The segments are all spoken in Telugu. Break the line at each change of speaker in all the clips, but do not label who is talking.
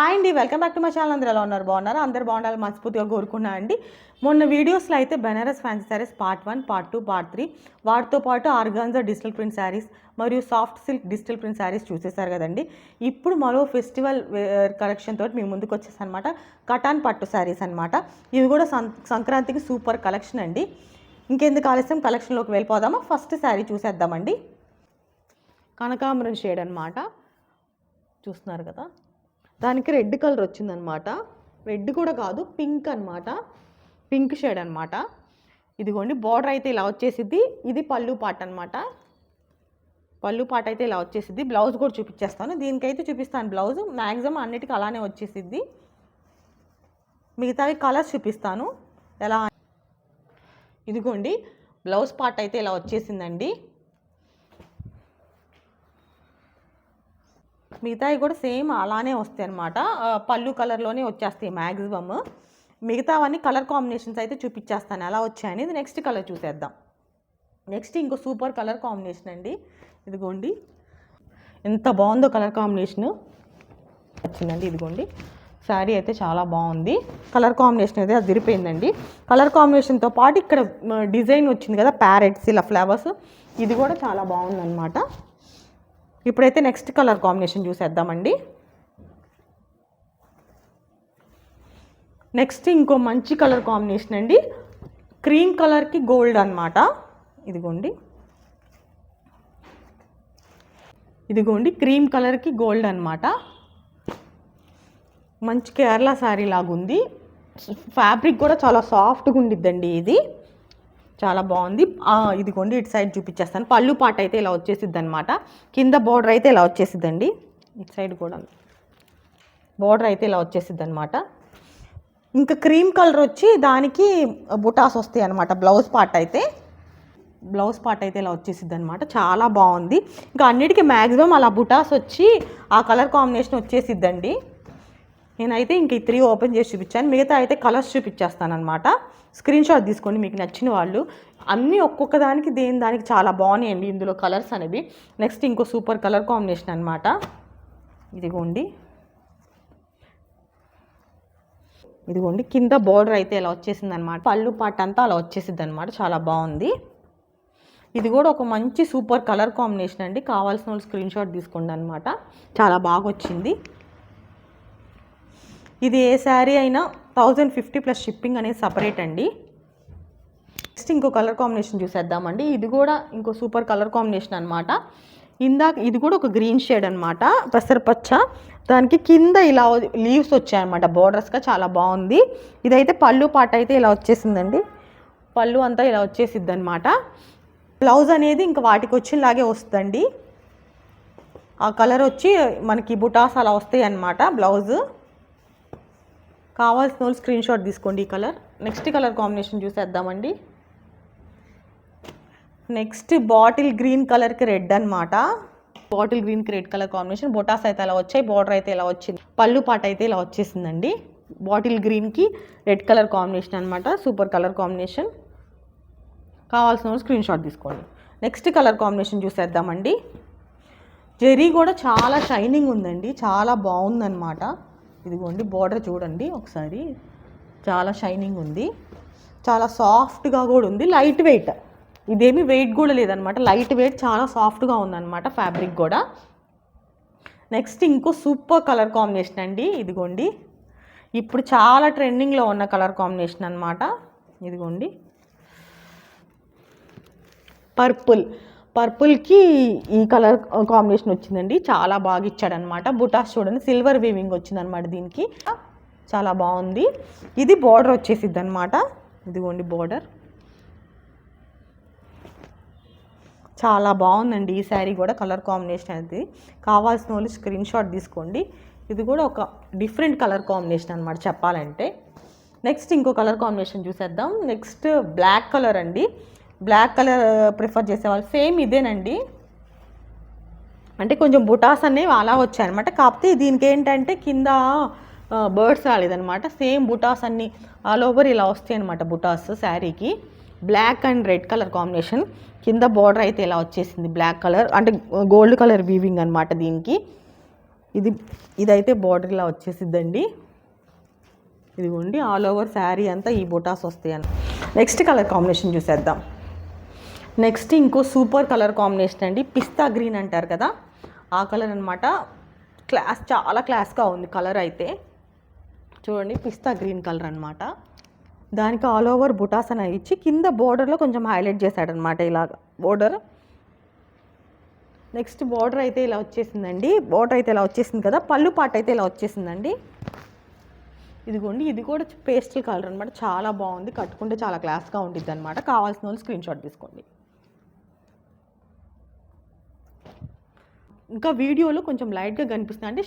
హాయ్ అండి, welcome back to my channel. అందరూ ఎలా ఉన్నారు? బాగున్నారా? అందరు బాగుండాలి మనస్ఫూర్తిగా కోరుకున్నా అండి. మొన్న వీడియోస్లో అయితే Banaras fancy saris part 1, part 2, part 3 వాటితో పాటు ఆర్గాన్జా డిజిటల్ ప్రింట్ శారీస్ మరియు soft silk digital print saris చూసేశారు కదండి. ఇప్పుడు మరో ఫెస్టివల్ కలెక్షన్ తోటి మీ ముందుకు వచ్చేసి అనమాట కటాన్ పట్టు శారీస్ అనమాట. ఇవి కూడా సంక్రాంతికి సూపర్ కలెక్షన్ అండి. ఇంకెందుకు ఆలస్యం, కలెక్షన్లోకి వెళ్ళిపోదామా? ఫస్ట్ శారీ చూసేద్దామండి. కనకాంబరం షేడ్ అనమాట, చూస్తున్నారు కదా. దానికి రెడ్ కలర్ వచ్చిందనమాట. రెడ్ కూడా కాదు, పింక్ అనమాట, పింక్ షేడ్ అనమాట. ఇదిగోండి బార్డర్ అయితే ఇలా వచ్చేసిద్ది. ఇది పళ్ళు పాట అనమాట. పళ్ళు పాట అయితే ఇలా వచ్చేసిద్ది. బ్లౌజ్ కూడా చూపించేస్తాను. దీనికైతే చూపిస్తాను బ్లౌజ్. మ్యాక్సిమం అన్నిటికీ అలానే వచ్చేసిద్ది. మిగతావి కలర్స్ చూపిస్తాను ఎలా. ఇదిగోండి బ్లౌజ్ పార్ట్ అయితే ఇలా వచ్చేసిందండి. మిగతావి కూడా సేమ్ అలానే వస్తాయి అన్నమాట. పళ్ళు కలర్లోనే వచ్చేస్తాయి మ్యాక్సిమమ్. మిగతావన్నీ కలర్ కాంబినేషన్స్ అయితే చూపించేస్తాను ఎలా వచ్చాయని. ఇది నెక్స్ట్ కలర్ చూసేద్దాం. నెక్స్ట్ ఇంకో సూపర్ కలర్ కాంబినేషన్ అండి. ఇదిగోండి ఎంత బాగుందో కలర్ కాంబినేషన్ వచ్చిందండి. ఇదిగోండి శారీ అయితే చాలా బాగుంది. కలర్ కాంబినేషన్ అయితే అదిరిపోయిందండి. కలర్ కాంబినేషన్తో పాటు ఇక్కడ డిజైన్ వచ్చింది కదా, ప్యారెట్స్ ఇలా ఫ్లవర్స్, ఇది కూడా చాలా బాగుందన్నమాట. ఇప్పుడైతే నెక్స్ట్ కలర్ కాంబినేషన్ చూసేద్దామండి. నెక్స్ట్ ఇంకో మంచి కలర్ కాంబినేషన్ అండి. క్రీమ్ కలర్కి గోల్డ్ అనమాట. ఇదిగోండి ఇదిగోండి క్రీమ్ కలర్కి గోల్డ్ అనమాట. మంచి కేరళ శారీ లాగుంది. ఫ్యాబ్రిక్ కూడా చాలా సాఫ్ట్గా ఉండిద్దండి. ఇది చాలా బాగుంది. ఇదిగోండి ఇటు సైడ్ చూపించేస్తాను. పళ్ళు పాట అయితే ఇలా వచ్చేసిద్ది అనమాట. కింద బోర్డర్ అయితే ఇలా వచ్చేసిద్దండి. ఇటు సైడ్ కూడా బోర్డర్ అయితే ఇలా వచ్చేసిద్ది అనమాట. ఇంకా క్రీమ్ కలర్ వచ్చి దానికి బుటాస్ వస్తాయి అనమాట. బ్లౌజ్ పార్ట్ అయితే ఇలా వచ్చేసిద్ది అనమాట. చాలా బాగుంది. ఇంకా అన్నిటికీ మ్యాక్సిమం అలా బుటాస్ వచ్చి ఆ కలర్ కాంబినేషన్ వచ్చేసిద్దండి. నేనైతే ఇంక ఈ 3 ఓపెన్ చేసి చూపించాను. మిగతా అయితే కలర్స్ చూపించేస్తాను అనమాట. స్క్రీన్ షాట్ తీసుకోండి మీకు నచ్చిన వాళ్ళు. అన్నీ ఒక్కొక్క దానికి దానికి చాలా బాగున్నాయండి ఇందులో కలర్స్ అనేవి. నెక్స్ట్ ఇంకో సూపర్ కలర్ కాంబినేషన్ అనమాట. ఇదిగోండి కింద బోర్డర్ అయితే ఇలా వచ్చేసింది అనమాట. పళ్ళు పాట అంతా అలా వచ్చేసిద్ది అనమాట. చాలా బాగుంది. ఇది కూడా ఒక మంచి సూపర్ కలర్ కాంబినేషన్ అండి. కావాల్సిన వాళ్ళు స్క్రీన్ షాట్ తీసుకోండి అనమాట. చాలా బాగా వచ్చింది. ఇది ఏ శారీ అయినా 1050 ప్లస్ షిప్పింగ్ అనేది సపరేట్ అండి. నెక్స్ట్ ఇంకో కలర్ కాంబినేషన్ చూసేద్దామండి. ఇది కూడా ఇంకో సూపర్ కలర్ కాంబినేషన్ అనమాట. ఇందాక ఇది కూడా ఒక గ్రీన్ షేడ్ అనమాట, పెసరపచ్చ. దానికి కింద ఇలా లీవ్స్ వచ్చాయన్నమాట బోర్డర్స్గా. చాలా బాగుంది. ఇదైతే పళ్ళు పాట అయితే ఇలా వచ్చేసిందండి. పళ్ళు అంతా ఇలా వచ్చేసిద్ది అనమాట. బ్లౌజ్ అనేది ఇంకా వాటికి వచ్చినలాగే వస్తుందండి. ఆ కలర్ వచ్చి మనకి బుటాస్ అలా వస్తాయి అన్నమాట బ్లౌజ్. కావాల్సిన వాళ్ళు స్క్రీన్ షాట్ తీసుకోండి ఈ కలర్. నెక్స్ట్ కలర్ కాంబినేషన్ చూసేద్దామండి. నెక్స్ట్ బాటిల్ గ్రీన్ కలర్కి రెడ్ అనమాట. బాటిల్ గ్రీన్కి రెడ్ కలర్ కాంబినేషన్. బొటాస్ అయితే అలా వచ్చాయి, బార్డర్ అయితే ఇలా వచ్చింది, పళ్ళు పాట అయితే ఇలా వచ్చేసిందండి. బాటిల్ గ్రీన్కి రెడ్ కలర్ కాంబినేషన్ అనమాట. Super colour combination. కావాల్సిన వాళ్ళు స్క్రీన్ షాట్ తీసుకోండి. నెక్స్ట్ కలర్ కాంబినేషన్ చూసేద్దామండి. జెరీ కూడా చాలా షైనింగ్ ఉందండి, చాలా బాగుందన్నమాట. ఇదిగోండి బార్డర్ చూడండి ఒకసారి, చాలా షైనింగ్ ఉంది, చాలా సాఫ్ట్గా కూడా ఉంది. లైట్ వెయిట్, ఇదేమి వెయిట్ కూడా లేదనమాట. లైట్ వెయిట్, చాలా సాఫ్ట్గా ఉందన్నమాట ఫ్యాబ్రిక్ కూడా. నెక్స్ట్ ఇంకో సూపర్ కలర్ కాంబినేషన్ అండి. ఇదిగోండి ఇప్పుడు చాలా ట్రెండింగ్లో ఉన్న కలర్ కాంబినేషన్ అనమాట. ఇదిగోండి పర్పుల్కి ఈ కలర్ కాంబినేషన్ వచ్చిందండి. చాలా బాగా ఇచ్చాడనమాట. బుటాస్ చూడండి, సిల్వర్ వీవింగ్ వచ్చిందనమాట దీనికి. చాలా బాగుంది. ఇది బార్డర్ వచ్చేసిద్ది అనమాట. ఇదిగోండి బార్డర్ చాలా బాగుందండి. ఈ శారీ కూడా కలర్ కాంబినేషన్ అనేది. కావాల్సిన వాళ్ళు స్క్రీన్ షాట్ తీసుకోండి. ఇది కూడా ఒక డిఫరెంట్ కలర్ కాంబినేషన్ అనమాట చెప్పాలంటే. నెక్స్ట్ ఇంకో కలర్ కాంబినేషన్ చూసేద్దాం. నెక్స్ట్ బ్లాక్ కలర్ అండి. బ్లాక్ కలర్ ప్రిఫర్ చేసేవాళ్ళు సేమ్ ఇదేనండి. అంటే కొంచెం బుటాస్ అనేవి అలా వచ్చాయన్నమాట. కాకపోతే దీనికి ఏంటంటే కింద బర్డ్స్ రాలేదనమాట. సేమ్ బుటాస్ అన్నీ ఆల్ ఓవర్ ఇలా వస్తాయి అనమాట బుటాస్ శారీకి. Black and red colour combination. కింద బార్డర్ అయితే ఇలా వచ్చేసింది బ్లాక్ కలర్, అంటే గోల్డ్ కలర్ వీవింగ్ అనమాట దీనికి. ఇదైతే బార్డర్ ఇలా వచ్చేసిద్దండి. ఇదిగోండి ఆల్ ఓవర్ శారీ అంతా ఈ బుటాస్ వస్తాయని. నెక్స్ట్ కలర్ కాంబినేషన్ చూసేద్దాం. నెక్స్ట్ ఇంకో సూపర్ కలర్ కాంబినేషన్ అండి. పిస్తా గ్రీన్ అంటారు కదా, ఆ కలర్ అనమాట. చాలా క్లాస్గా ఉంది కలర్ అయితే. చూడండి పిస్తా గ్రీన్ కలర్ అనమాట. దానికి ఆల్ ఓవర్ బుటాస్ అనేవి ఇచ్చి కింద బోర్డర్లో కొంచెం హైలైట్ చేశాడనమాట ఇలాగ బోర్డర్. నెక్స్ట్ బోర్డర్ అయితే ఇలా వచ్చేసిందండి. బోర్డర్ అయితే ఇలా వచ్చేసింది కదా, పళ్ళు పాట అయితే ఇలా వచ్చేసిందండి. ఇదిగోండి ఇది కూడా పేస్టల్ కలర్ అనమాట. చాలా బాగుంది, కట్టుకుంటే చాలా క్లాస్గా ఉంటుంది అనమాట. కావాల్సిన వాళ్ళు స్క్రీన్ షాట్ తీసుకోండి. ఇంకా వీడియోలో కొంచెం లైట్గా కనిపిస్తుంది, అంటే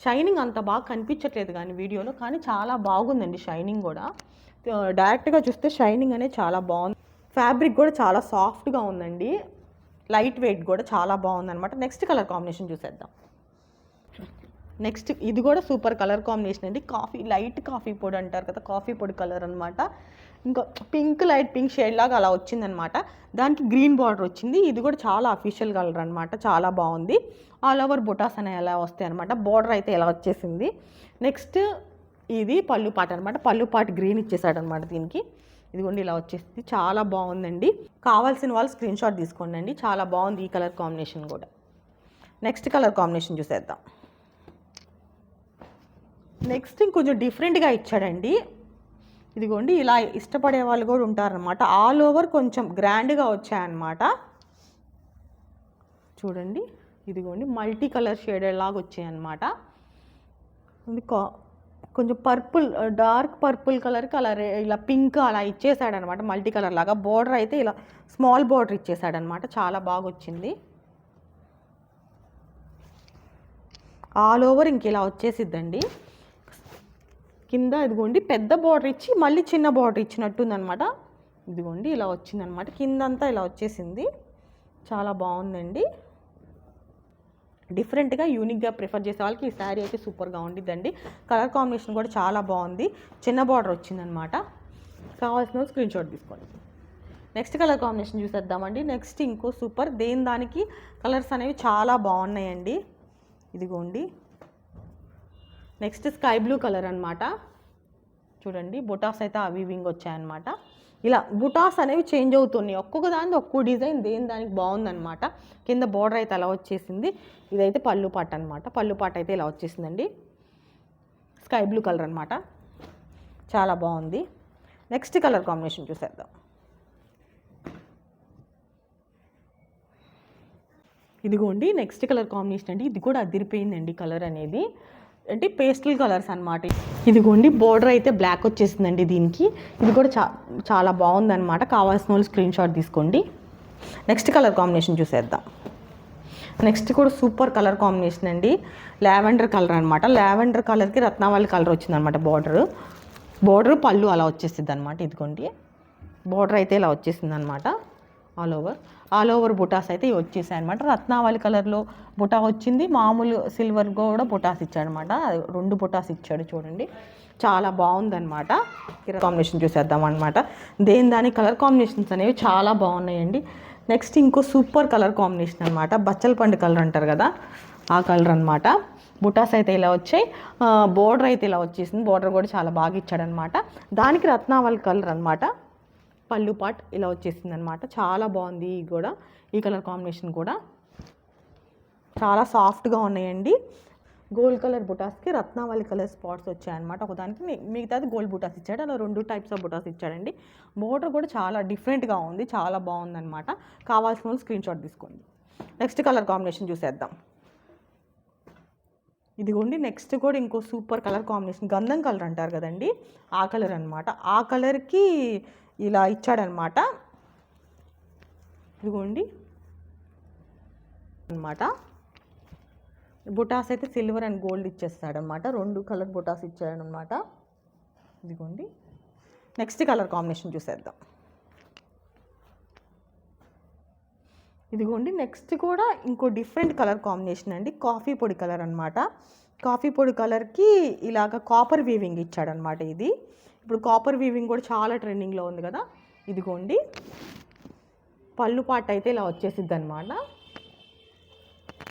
షైనింగ్ అంత బాగా కనిపించట్లేదు కానీ వీడియోలో, కానీ చాలా బాగుందండి షైనింగ్ కూడా. డైరెక్ట్గా చూస్తే షైనింగ్ అనేది చాలా బాగుంది. ఫ్యాబ్రిక్ కూడా చాలా సాఫ్ట్గా ఉందండి, లైట్ వెయిట్ కూడా చాలా బాగుందన్నమాట. నెక్స్ట్ కలర్ కాంబినేషన్ చూసేద్దాం. నెక్స్ట్ ఇది కూడా సూపర్ కలర్ కాంబినేషన్ అండి. లైట్ కాఫీ పొడి అంటారు కదా, కాఫీ పొడి కలర్ అనమాట. ఇంకా లైట్ పింక్ షేడ్ లాగా అలా వచ్చిందనమాట. దానికి గ్రీన్ బార్డర్ వచ్చింది. ఇది కూడా చాలా అఫీషియల్ కలర్ అనమాట, చాలా బాగుంది. ఆల్ ఓవర్ బుటాస్ అనేవి ఎలా వస్తాయి అనమాట. బార్డర్ అయితే ఎలా వచ్చేసింది. నెక్స్ట్ ఇది పళ్ళు పాట అనమాట. పళ్ళు పాట గ్రీన్ ఇచ్చేసాడనమాట దీనికి. ఇదిగోండి ఇలా వచ్చేసింది, చాలా బాగుందండి. కావాల్సిన వాళ్ళు స్క్రీన్ షాట్ తీసుకోండి అండి, చాలా బాగుంది ఈ కలర్ కాంబినేషన్ కూడా. నెక్స్ట్ కలర్ కాంబినేషన్ చూసేద్దాం. నెక్స్ట్ ఇంకొంచెం డిఫరెంట్గా ఇచ్చాడండి. ఇదిగోండి ఇలా ఇష్టపడే వాళ్ళు కూడా ఉంటారనమాట. ఆల్ ఓవర్ కొంచెం గ్రాండ్గా వచ్చాయన్నమాట. చూడండి ఇదిగోండి మల్టీ కలర్ షేడెడ్ లాగా వచ్చాయన్నమాట. కొంచెం పర్పుల్, డార్క్ పర్పుల్ కలర్ ఇలా పింక్ అలా ఇచ్చేసాడనమాట, మల్టీ కలర్ లాగా. బోర్డర్ అయితే ఇలా స్మాల్ బోర్డర్ ఇచ్చేసాడనమాట, చాలా బాగా వచ్చింది. ఆల్ ఓవర్ ఇంక ఇలా వచ్చేసిద్దండి. కింద ఇదిగోండి పెద్ద బార్డర్ ఇచ్చి మళ్ళీ చిన్న బార్డర్ ఇచ్చినట్టుందనమాట. ఇదిగోండి ఇలా వచ్చిందనమాట, కిందంతా ఇలా వచ్చేసింది. చాలా బాగుందండి. డిఫరెంట్గా యూనిక్గా ప్రిఫర్ చేసే వాళ్ళకి ఈ శారీ అయితే సూపర్గా ఉండిద్దండి. కలర్ కాంబినేషన్ కూడా చాలా బాగుంది, చిన్న బార్డర్ వచ్చిందనమాట. కావాల్సిన స్క్రీన్ షాట్ తీసుకోండి. నెక్స్ట్ కలర్ కాంబినేషన్ చూసేద్దామండి. నెక్స్ట్ ఇంకో సూపర్, దానికి కలర్స్ అనేవి చాలా బాగున్నాయండి. ఇదిగోండి నెక్స్ట్ స్కై బ్లూ కలర్ అనమాట. చూడండి బుటాస్ అయితే వీవింగ్ వచ్చాయన్నమాట. ఇలా బుటాస్ అనేవి చేంజ్ అవుతున్నాయి, ఒక్కొక్క దానికి ఒక్కొక్క డిజైన్, దానికి బాగుందన్నమాట. కింద బోర్డర్ అయితే అలా వచ్చేసింది. ఇదైతే పళ్ళు పాట అనమాట. పళ్ళు పాట అయితే ఇలా వచ్చేసిందండి, స్కై బ్లూ కలర్ అనమాట, చాలా బాగుంది. నెక్స్ట్ కలర్ కాంబినేషన్ చూసేద్దాం. ఇదిగోండి నెక్స్ట్ కలర్ కాంబినేషన్ అండి. ఇది కూడా అదిరిపోయిందండి కలర్ అనేది, అంటే పేస్టల్ కలర్స్ అనమాట. ఇదిగోండి బోర్డర్ అయితే బ్లాక్ వచ్చేసిందండి దీనికి. ఇది కూడా చాలా బాగుందన్నమాట. కావాల్సిన వాళ్ళు స్క్రీన్ షాట్ తీసుకోండి. నెక్స్ట్ కలర్ కాంబినేషన్ చూసేద్దాం. నెక్స్ట్ కూడా సూపర్ కలర్ కాంబినేషన్ అండి, లావెండర్ కలర్ అనమాట. లావెండర్ కలర్కి రత్నావళి కలర్ వచ్చిందనమాట. బోర్డర్ పళ్ళు అలా వచ్చేసింది అనమాట. ఇదిగోండి బోర్డర్ అయితే ఇలా వచ్చేసింది అనమాట. ఆల్ ఓవర్ బుటాస్ అయితే వచ్చేసాయి అనమాట. రత్నావళి కలర్లో బుటా వచ్చింది, మామూలు సిల్వర్ కూడా బుటాస్ ఇచ్చాడనమాట. 2 బుటాస్ ఇచ్చాడు చూడండి, చాలా బాగుందన్నమాట. కాంబినేషన్ చూసేద్దాం అనమాట. దాని కలర్ కాంబినేషన్స్ అనేవి చాలా బాగున్నాయండి. నెక్స్ట్ ఇంకో సూపర్ కలర్ కాంబినేషన్ అనమాట, బచ్చల పండు కలర్ అంటారు కదా, ఆ కలర్ అనమాట. బుటాస్ అయితే ఇలా వచ్చాయి, బోర్డర్ అయితే ఇలా వచ్చేసింది. బోర్డర్ కూడా చాలా బాగా ఇచ్చాడనమాట. దానికి రత్నావళి కలర్ అనమాట. పళ్ళు పాట్ ఇలా వచ్చేసింది అనమాట. చాలా బాగుంది ఈ కలర్ కాంబినేషన్ కూడా చాలా సాఫ్ట్గా ఉన్నాయండి. గోల్డ్ కలర్ బుటాస్కి రత్నావళి కలర్ స్పాట్స్ వచ్చాయన్నమాట. ఒకదానికి మిగతాది గోల్డ్ బుటాస్ ఇచ్చాడు, అలా 2 టైప్స్ ఆఫ్ బుటాస్ ఇచ్చాడండి. బోర్డర్ కూడా చాలా డిఫరెంట్గా ఉంది, చాలా బాగుందన్నమాట. కావాల్సిన వాళ్ళు స్క్రీన్ షాట్ తీసుకోండి. నెక్స్ట్ కలర్ కాంబినేషన్ చూసేద్దాం. ఇదిగోండి నెక్స్ట్ కూడా ఇంకో సూపర్ కలర్ కాంబినేషన్, గంధం కలర్ అంటారు కదండి, ఆ కలర్ అనమాట. ఆ కలర్కి ఇలా ఇచ్చాడనమాట. ఇదిగోండి అనమాట. బుటాస్ అయితే సిల్వర్ అండ్ గోల్డ్ ఇచ్చేస్తాడనమాట. 2 కలర్ బుటాస్ ఇచ్చాడనమాట. ఇదిగోండి నెక్స్ట్ కలర్ కాంబినేషన్ చూసేద్దాం. ఇదిగోండి నెక్స్ట్ కూడా ఇంకో డిఫరెంట్ కలర్ కాంబినేషన్ అండి, కాఫీ పొడి కలర్ అనమాట. కాఫీ పొడి కలర్కి ఇలాగ కాపర్ వీవింగ్ ఇచ్చాడనమాట. ఇది ఇప్పుడు కాపర్ వీవింగ్ కూడా చాలా ట్రెండింగ్లో ఉంది కదా. ఇదిగోండి పళ్ళు పాట అయితే ఇలా వచ్చేసిద్ది అనమాట.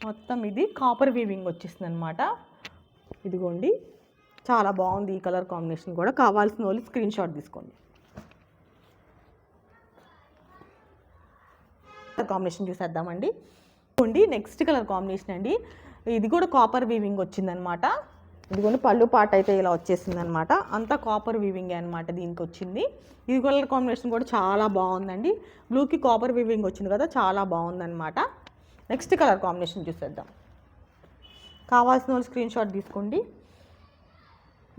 మొత్తం ఇది కాపర్ వీవింగ్ వచ్చేసింది అనమాట. ఇదిగోండి, చాలా బాగుంది ఈ కలర్ కాంబినేషన్ కూడా. కావాల్సిన వాళ్ళు స్క్రీన్ షాట్ తీసుకోండి. కాంబినేషన్ చూసేద్దామండి. ఇదిగోండి నెక్స్ట్ కలర్ కాంబినేషన్ అండి. ఇది కూడా కాపర్ వీవింగ్ వచ్చిందనమాట. ఇదిగోండి పళ్ళు పాట అయితే ఇలా వచ్చేసింది అనమాట. అంతా కాపర్ వీవింగ్ అనమాట దీనికి వచ్చింది. ఇది కలర్ కాంబినేషన్ కూడా చాలా బాగుందండి. బ్లూకి కాపర్ వీవింగ్ వచ్చింది కదా, చాలా బాగుందన్నమాట. నెక్స్ట్ కలర్ కాంబినేషన్ చూసేద్దాం. కావాల్సిన వాళ్ళు స్క్రీన్ షాట్ తీసుకోండి.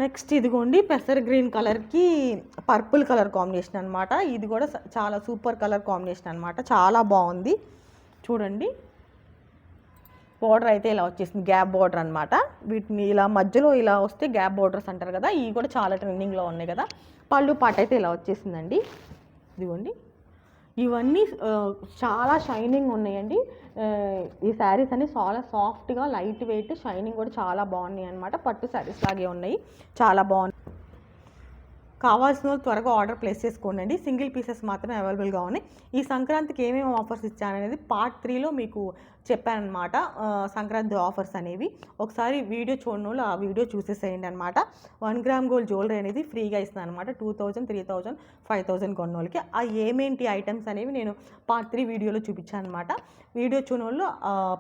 నెక్స్ట్ ఇదిగోండి పెసర్ గ్రీన్ కలర్కి పర్పుల్ కలర్ కాంబినేషన్ అనమాట. ఇది కూడా చాలా సూపర్ కలర్ కాంబినేషన్ అనమాట. చాలా బాగుంది చూడండి. బార్డర్ అయితే ఇలా వచ్చేసింది, గ్యాప్ బార్డర్ అనమాట. వీటిని ఇలా మధ్యలో ఇలా వస్తే గ్యాప్ బార్డర్స్ అంటారు కదా, ఇవి కూడా చాలా ట్రెండింగ్లో ఉన్నాయి కదా. పళ్ళు పాట అయితే ఇలా వచ్చేసిందండి. ఇదిగోండి, ఇవన్నీ చాలా షైనింగ్ ఉన్నాయండి. ఈ శారీస్ అన్ని చాలా సాఫ్ట్గా లైట్ వెయిట్, షైనింగ్ కూడా చాలా బాగున్నాయి అనమాట. పట్టు శారీస్ లాగే ఉన్నాయి, చాలా బాగున్నాయి. కావాల్సిన వాళ్ళు త్వరగా ఆర్డర్ ప్లేస్ చేసుకోండి. సింగిల్ పీసెస్ మాత్రమే అవైలబుల్గా ఉన్నాయి. ఈ సంక్రాంతికి ఏమేమి ఆఫర్స్ ఇచ్చాననేది పార్ట్ 3లో మీకు చెప్పానమాట. సంక్రాంతి ఆఫర్స్ అనేవి ఒకసారి వీడియో చూడని వాళ్ళు ఆ వీడియో చూసేసేయండి అనమాట. 1 గ్రామ్ గోల్డ్ జ్యువెలరీ అనేది ఫ్రీగా ఇస్తున్నాను అనమాట. 2000, 3000, 5000 కొన్న వాళ్ళకి. ఆ ఏమేంటి ఐటమ్స్ అనేవి నేను పార్ట్ 3 వీడియోలో చూపించాను అనమాట. వీడియో చూడని వాళ్ళు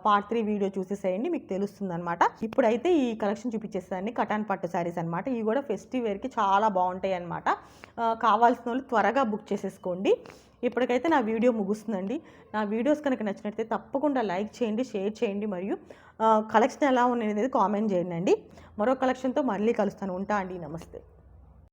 పార్ట్ 3 వీడియో చూసేసేయండి, మీకు తెలుస్తుంది అనమాట. ఇప్పుడైతే ఈ కలెక్షన్ చూపించేస్తాను, కటాన్ పట్టు శారీస్ అనమాట. ఇవి కూడా ఫెస్టివ్ వేర్కి చాలా బాగుంటాయి అనమాట. కావాల్సిన వాళ్ళు త్వరగా బుక్ చేసేసుకోండి. ఇప్పటికైతే నా వీడియో ముగుస్తుందండి. నా వీడియోస్ కనుక నచ్చినట్లయితే తప్పకుండా లైక్ చేయండి, షేర్ చేయండి, మరియు కలెక్షన్ ఎలా ఉన్నది అనేది కామెంట్ చేయండి. మరో కలెక్షన్తో మళ్ళీ కలుస్తాను. ఉంటా అండి, నమస్తే.